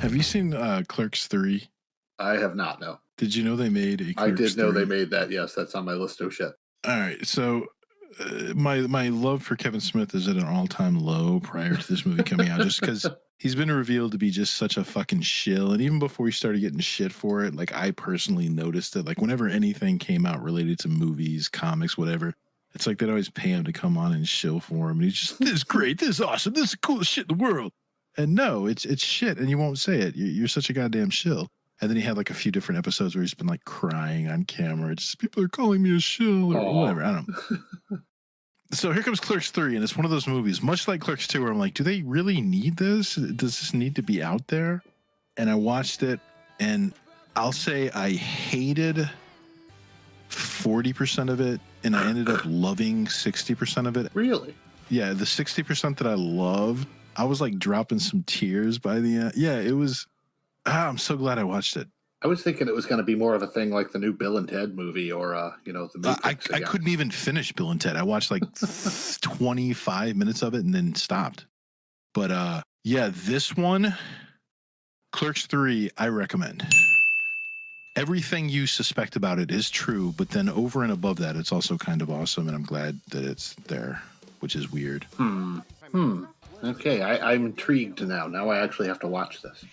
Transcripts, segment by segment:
Have you seen Clerks 3? I have not, no. Did you know they made a Clerks I did know 3? they made that, yes. That's on my list of shit. All right, so my love for Kevin Smith is at an all-time low prior to this movie coming out, just because he's been revealed to be just such a fucking shill. And even before he started getting shit for it, like I personally noticed it. Like whenever anything came out related to movies, comics, whatever, it's like they'd always pay him to come on and shill for him. And he's just, this is great, this is awesome, this is the coolest shit in the world. And no, it's shit, and you won't say it. You're such a goddamn shill. And then he had like a few different episodes where he's been like crying on camera. Just people are calling me a shill or whatever. I don't know. So here comes Clerks 3, and it's one of those movies, much like Clerks 2, where I'm like, do they really need this? Does this need to be out there? And I watched it, and I'll say I hated 40% of it, and I ended up loving 60% of it. Really? Yeah, the 60% that I loved, I was like dropping some tears by the end. Yeah, it was. I'm so glad I watched it. I was thinking it was going to be more of a thing like the new Bill and Ted movie or, the Matrix. I couldn't even finish Bill and Ted. I watched like 25 minutes of it and then stopped. But yeah, this one, Clerks 3, I recommend. Everything you suspect about it is true, but then over and above that, it's also kind of awesome, and I'm glad that it's there, which is weird. Okay, I'm intrigued now. Now I actually have to watch this.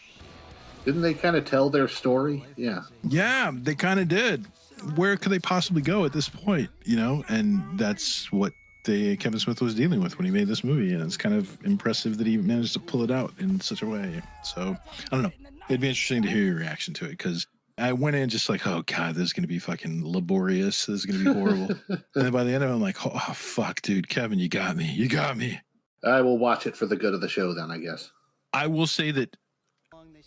Didn't they kind of tell their story? Yeah. Yeah, they kind of did. Where could they possibly go at this point, you know? And that's what Kevin Smith was dealing with when he made this movie, and it's kind of impressive that he managed to pull it out in such a way. So, I don't know. It'd be interesting to hear your reaction to it, because I went in just like, oh, God, this is going to be fucking laborious. This is going to be horrible. And then by the end of it, I'm like, oh, fuck, dude, Kevin, you got me. You got me. I will watch it for the good of the show then, I guess. I will say that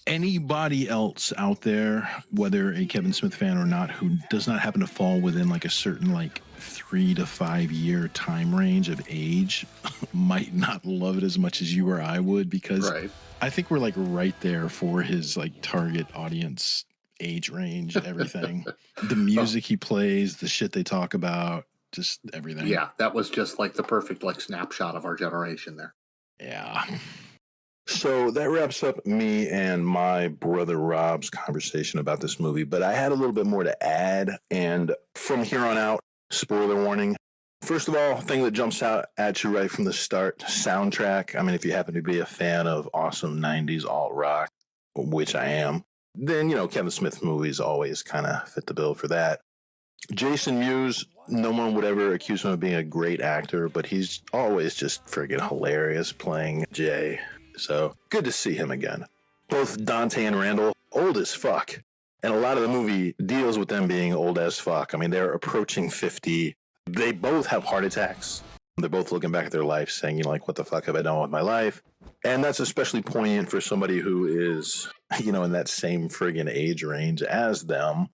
anybody else out there, whether a Kevin Smith fan or not, who does not happen to fall within like a certain like 3 to 5 year time range of age might not love it as much as you or I would, because I think we're like right there for his like target audience age range, everything. The music he plays, the shit they talk about, just everything. Yeah, that was just like the perfect like snapshot of our generation there. Yeah. So that wraps up me and my brother Rob's conversation about this movie, but I had a little bit more to add, and from here on out, spoiler warning. First of all, thing that jumps out at you right from the start, soundtrack. I mean, if you happen to be a fan of awesome 90s alt rock, which I am, then, you know, Kevin Smith movies always kind of fit the bill for that. Jason Mewes, no one would ever accuse him of being a great actor, but he's always just friggin' hilarious playing Jay. So good to see him again. Both Dante and Randall, old as fuck. And a lot of the movie deals with them being old as fuck. I mean, they're approaching 50. They both have heart attacks. They're both looking back at their life saying, you know, like, what the fuck have I done with my life? And that's especially poignant for somebody who is, you know, in that same friggin' age range as them.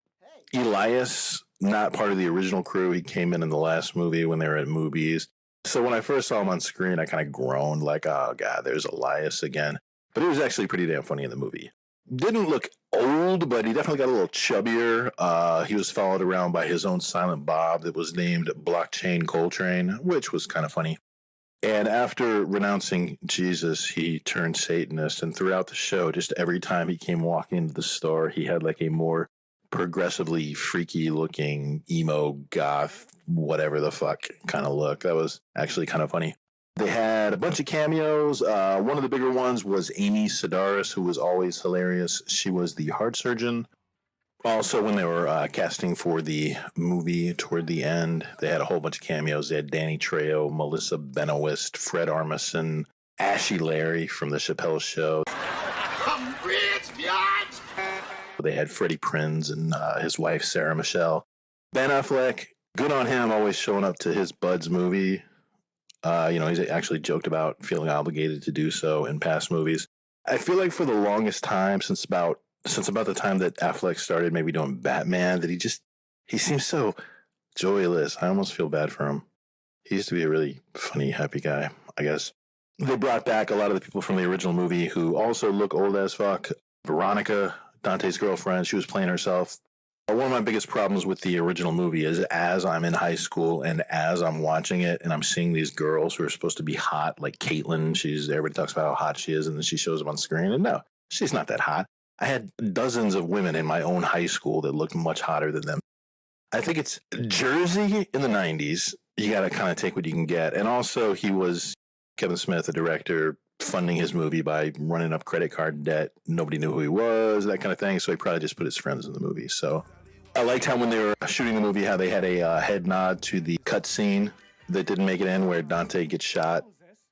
Elias, not part of the original crew. He came in the last movie when they were at movies. So when I first saw him on screen, I kind of groaned like, oh, God, there's Elias again. But he was actually pretty damn funny in the movie. Didn't look old, but he definitely got a little chubbier. He was followed around by his own silent Bob that was named Blockchain Coltrane, which was kind of funny. And after renouncing Jesus, he turned Satanist. And throughout the show, just every time he came walking into the store, he had like a more progressively freaky looking emo goth whatever the fuck kind of look. That was actually kind of funny. They had a bunch of cameos. One of the bigger ones was Amy Sedaris, who was always hilarious. She was the heart surgeon. Also, when they were casting for the movie toward the end, they had a whole bunch of cameos. They had Danny Trejo, Melissa Benoist, Fred Armisen, Ashy Larry from The Chappelle Show. I'm rich, biatch! They had Freddie Prinze and his wife, Sarah Michelle. Ben Affleck, good on him, always showing up to his Bud's movie. You know, he's actually joked about feeling obligated to do so in past movies. I feel like for the longest time, since about the time that Affleck started maybe doing Batman, that he seems so joyless. I almost feel bad for him. He used to be a really funny, happy guy, I guess. They brought back a lot of the people from the original movie who also look old as fuck. Veronica, Dante's girlfriend, she was playing herself. One of my biggest problems with the original movie is as I'm in high school and as I'm watching it and I'm seeing these girls who are supposed to be hot, like Caitlyn, everybody talks about how hot she is, and then she shows up on screen. And no, She's not that hot. I had dozens of women in my own high school that looked much hotter than them. I think it's Jersey in the 90s. You got to kind of take what you can get. And also, he was Kevin Smith, the director, funding his movie by running up credit card debt. Nobody knew who he was, that kind of thing. So he probably just put his friends in the movie. So I liked how when they were shooting the movie, how they had a head nod to the cut scene that didn't make it in where Dante gets shot.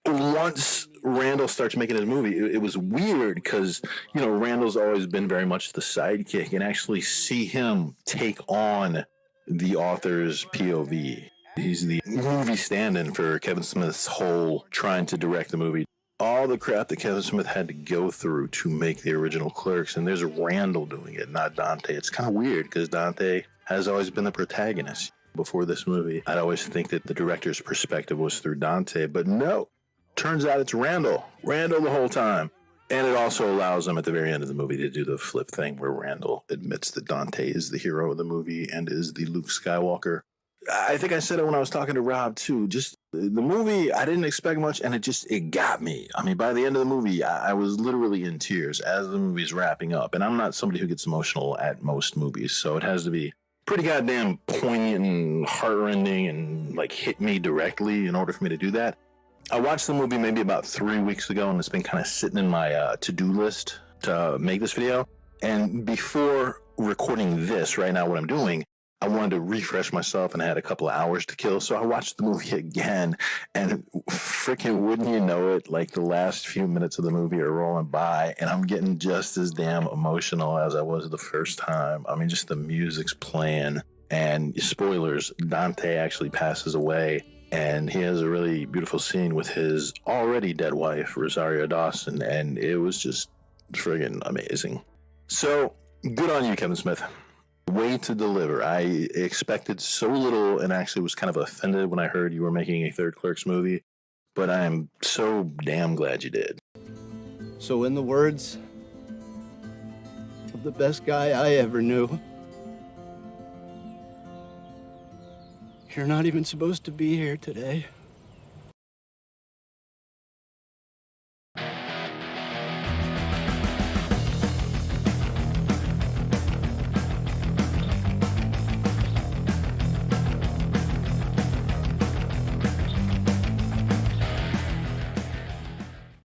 Once Randall starts making his movie, it was weird because, you know, Randall's always been very much the sidekick, and actually see him take on the author's POV. He's the movie stand-in for Kevin Smith's whole trying to direct the movie. All the crap that Kevin Smith had to go through to make the original Clerks, and there's Randall doing it, not Dante. It's kind of weird because Dante has always been the protagonist. Before this movie, I'd always think that the director's perspective was through Dante, but no. Turns out it's Randall the whole time. And it also allows him at the very end of the movie to do the flip thing where Randall admits that Dante is the hero of the movie and is the Luke Skywalker. I think I said it when I was talking to Rob too. Just the movie, I didn't expect much, and it got me. I mean, by the end of the movie, I was literally in tears as the movie's wrapping up. And I'm not somebody who gets emotional at most movies, so it has to be pretty goddamn poignant and heartrending and like hit me directly in order for me to do that. I watched the movie maybe about 3 weeks ago, and it's been kind of sitting in my to-do list to make this video. And before recording this right now, what I'm doing, I wanted to refresh myself, and I had a couple of hours to kill. So I watched the movie again, and freaking wouldn't you know it, like the last few minutes of the movie are rolling by, and I'm getting just as damn emotional as I was the first time. I mean, just the music's playing, and spoilers, Dante actually passes away. And he has a really beautiful scene with his already dead wife, Rosario Dawson, and it was just friggin' amazing. So, good on you, Kevin Smith. Way to deliver. I expected so little and actually was kind of offended when I heard you were making a third Clerks movie, but I'm so damn glad you did. So in the words of the best guy I ever knew, you're not even supposed to be here today.